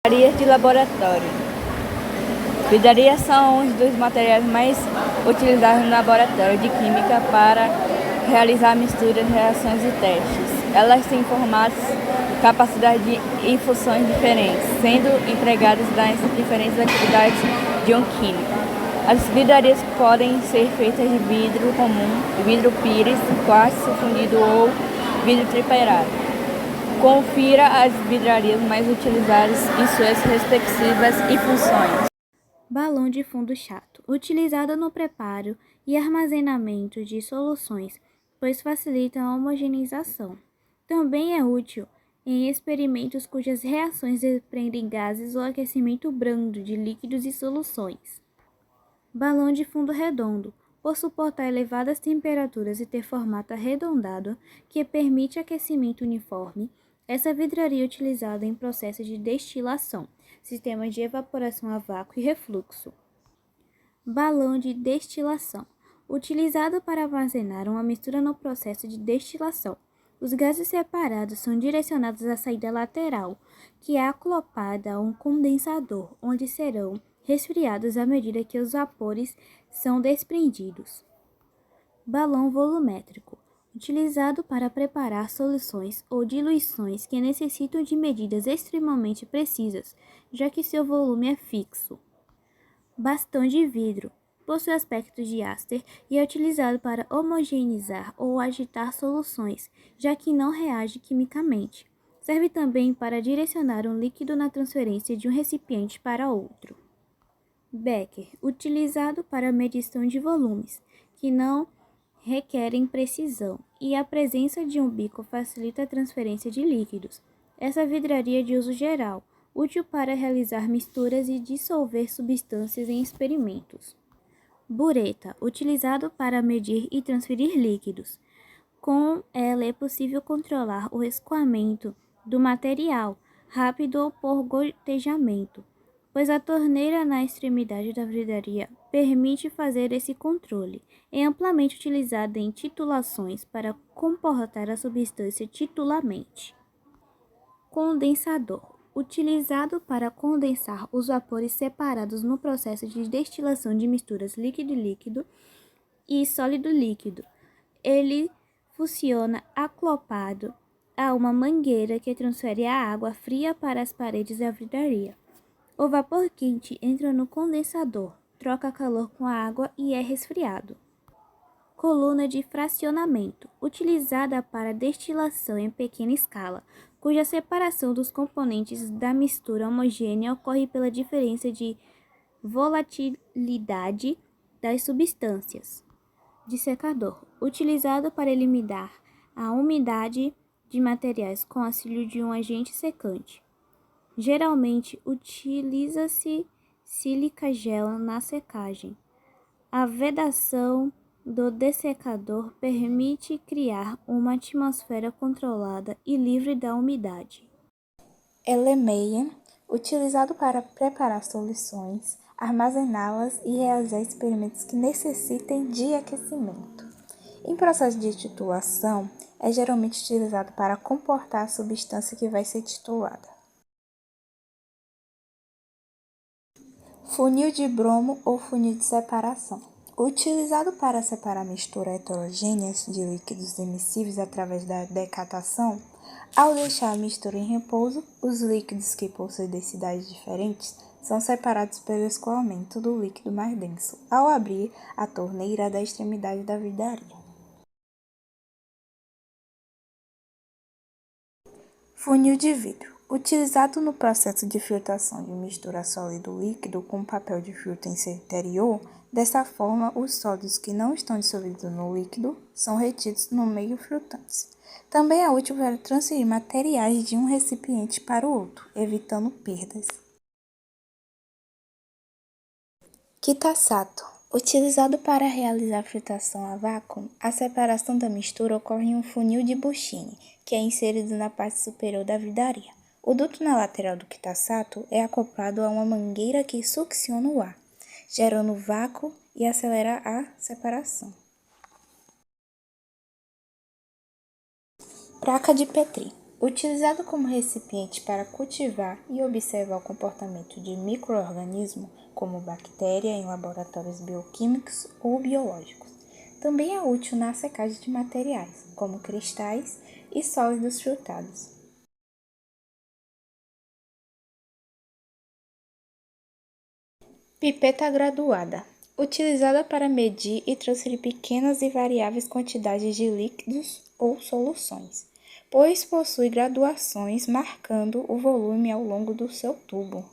Vidrarias de laboratório. Vidrarias são um dos materiais mais utilizados no laboratório de química para realizar misturas, reações e testes. Elas têm formatos, capacidades e funções diferentes, sendo empregadas nas diferentes atividades de um químico. As vidrarias podem ser feitas de vidro comum, vidro pires, quartzo fundido ou vidro triperado. Confira as vidrarias mais utilizadas e suas respectivas funções. Balão de fundo chato, utilizado no preparo e armazenamento de soluções, pois facilita a homogeneização. Também é útil em experimentos cujas reações desprendem gases ou aquecimento brando de líquidos e soluções. Balão de fundo redondo, por suportar elevadas temperaturas e ter formato arredondado, que permite aquecimento uniforme. Essa vidraria é utilizada em processos de destilação, sistemas de evaporação a vácuo e refluxo. Balão de destilação, utilizado para armazenar uma mistura no processo de destilação. Os gases separados são direcionados à saída lateral, que é acoplada a um condensador, onde serão resfriados à medida que os vapores são desprendidos. Balão volumétrico, utilizado para preparar soluções ou diluições que necessitam de medidas extremamente precisas, já que seu volume é fixo. Bastão de vidro, possui aspecto de áster e é utilizado para homogeneizar ou agitar soluções, já que não reage quimicamente. Serve também para direcionar um líquido na transferência de um recipiente para outro. Becker, utilizado para medição de volumes, que não requerem precisão, e a presença de um bico facilita a transferência de líquidos. Essa vidraria é de uso geral, útil para realizar misturas e dissolver substâncias em experimentos. Bureta, utilizado para medir e transferir líquidos. Com ela é possível controlar o escoamento do material, rápido ou por gotejamento, pois a torneira na extremidade da vidraria permite fazer esse controle. É amplamente utilizada em titulações para comportar a substância titulamente. Condensador, utilizado para condensar os vapores separados no processo de destilação de misturas líquido-líquido e sólido-líquido. Ele funciona acoplado a uma mangueira que transfere a água fria para as paredes da vidraria. O vapor quente entra no condensador, troca calor com a água e é resfriado. Coluna de fracionamento, utilizada para destilação em pequena escala, cuja separação dos componentes da mistura homogênea ocorre pela diferença de volatilidade das substâncias. Dissecador, utilizado para eliminar a umidade de materiais com auxílio de um agente secante. Geralmente, utiliza-se sílica gel na secagem. A vedação do dessecador permite criar uma atmosfera controlada e livre da umidade. Erlenmeyer, utilizado para preparar soluções, armazená-las e realizar experimentos que necessitem de aquecimento. Em processo de titulação, é geralmente utilizado para comportar a substância que vai ser titulada. Funil de bromo ou funil de separação. Utilizado para separar misturas heterogêneas de líquidos emissíveis através da decatação, ao deixar a mistura em repouso, os líquidos que possuem densidades diferentes são separados pelo escoamento do líquido mais denso, ao abrir a torneira da extremidade da vidraria. Funil de vidro. Utilizado no processo de filtração de mistura sólido-líquido com papel de filtro em seu interior, dessa forma, os sólidos que não estão dissolvidos no líquido são retidos no meio filtrante. Também é útil para transferir materiais de um recipiente para o outro, evitando perdas. Kitasato. Utilizado para realizar filtração a vácuo, a separação da mistura ocorre em um funil de Buchini, que é inserido na parte superior da vidraria. O duto na lateral do Kitasato é acoplado a uma mangueira que succiona o ar, gerando vácuo e acelera a separação. Placa de Petri. Utilizado como recipiente para cultivar e observar o comportamento de micro-organismos, como bactéria, em laboratórios bioquímicos ou biológicos. Também é útil na secagem de materiais, como cristais e sólidos filtrados. Pipeta graduada. Utilizada para medir e transferir pequenas e variáveis quantidades de líquidos ou soluções, pois possui graduações marcando o volume ao longo do seu tubo.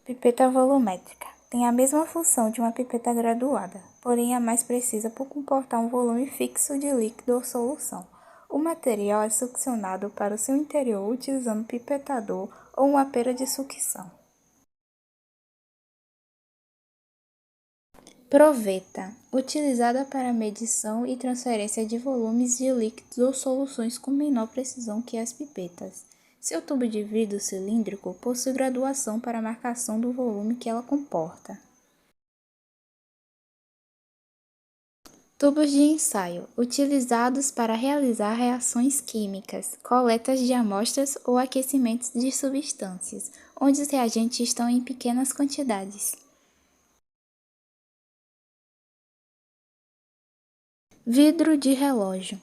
Pipeta volumétrica. Tem a mesma função de uma pipeta graduada, porém é mais precisa por comportar um volume fixo de líquido ou solução. O material é succionado para o seu interior utilizando um pipetador ou uma pera de sucção. Proveta, utilizada para medição e transferência de volumes de líquidos ou soluções com menor precisão que as pipetas. Seu tubo de vidro cilíndrico possui graduação para a marcação do volume que ela comporta. Tubos de ensaio, utilizados para realizar reações químicas, coletas de amostras ou aquecimentos de substâncias, onde os reagentes estão em pequenas quantidades. Vidro de relógio,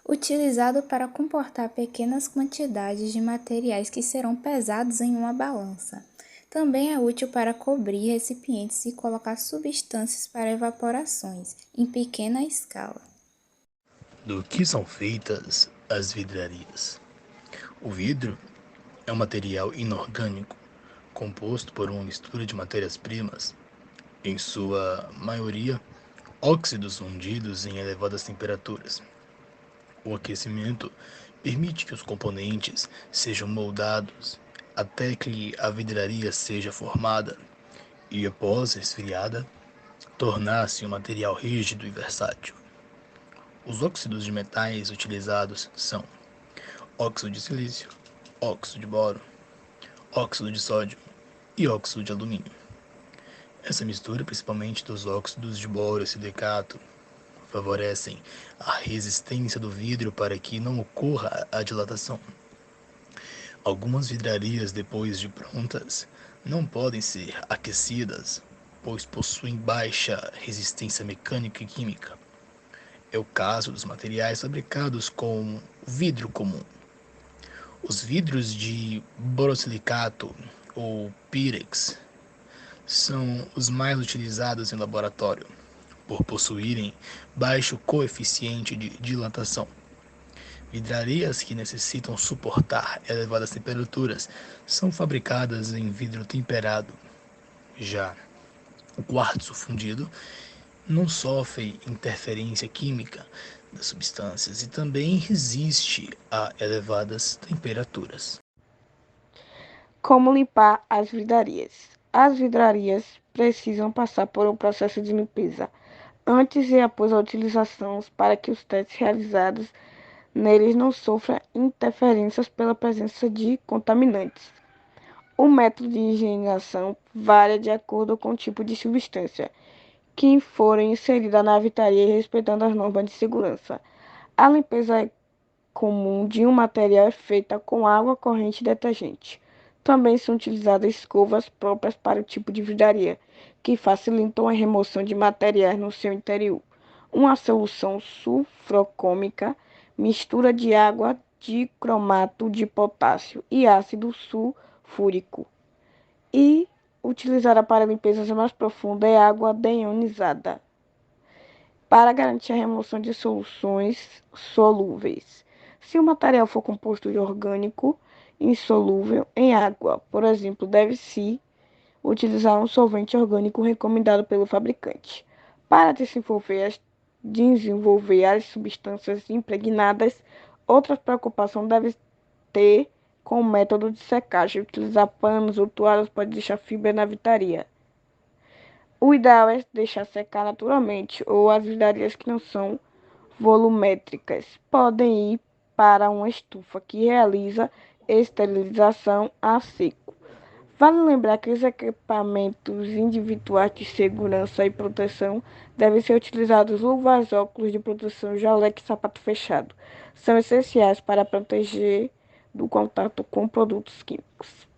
utilizado para comportar pequenas quantidades de materiais que serão pesados em uma balança. Também é útil para cobrir recipientes e colocar substâncias para evaporações, em pequena escala. Do que são feitas as vidrarias? O vidro é um material inorgânico composto por uma mistura de matérias-primas, em sua maioria óxidos fundidos em elevadas temperaturas. O aquecimento permite que os componentes sejam moldados até que a vidraria seja formada e, após esfriada, tornar-se um material rígido e versátil. Os óxidos de metais utilizados são óxido de silício, óxido de boro, óxido de sódio e óxido de alumínio. Essa mistura, principalmente dos óxidos de boro e silicato, favorecem a resistência do vidro para que não ocorra a dilatação. Algumas vidrarias, depois de prontas, não podem ser aquecidas, pois possuem baixa resistência mecânica e química. É o caso dos materiais fabricados com vidro comum. Os vidros de borosilicato ou Pyrex são os mais utilizados em laboratório, por possuírem baixo coeficiente de dilatação. Vidrarias que necessitam suportar elevadas temperaturas são fabricadas em vidro temperado. Já o quartzo fundido não sofre interferência química das substâncias e também resiste a elevadas temperaturas. Como limpar as vidrarias? As vidrarias precisam passar por um processo de limpeza antes e após a utilização para que os testes realizados neles não sofram interferências pela presença de contaminantes. O método de higienização varia de acordo com o tipo de substância que forem inserida na vidraria e respeitando as normas de segurança. A limpeza comum de um material é feita com água corrente e detergente. Também são utilizadas escovas próprias para o tipo de vidraria, que facilitam a remoção de materiais no seu interior. Uma solução sulfocômica, mistura de água de cromato de potássio e ácido sulfúrico. E utilizada para limpezas mais profundas é água deionizada, para garantir a remoção de soluções solúveis. Se o material for composto de orgânico insolúvel em água, por exemplo, deve-se utilizar um solvente orgânico recomendado pelo fabricante. Para desenvolver as substâncias impregnadas, outra preocupação deve ter com o método de secagem. Utilizar panos ou toalhas pode deixar fibra na vidraria. O ideal é deixar secar naturalmente, ou as vidrarias que não são volumétricas podem ir para uma estufa que realiza esterilização a seco. Vale lembrar que os equipamentos individuais de segurança e proteção devem ser utilizados luvas, óculos de proteção, jaleco e sapato fechado. São essenciais para proteger do contato com produtos químicos.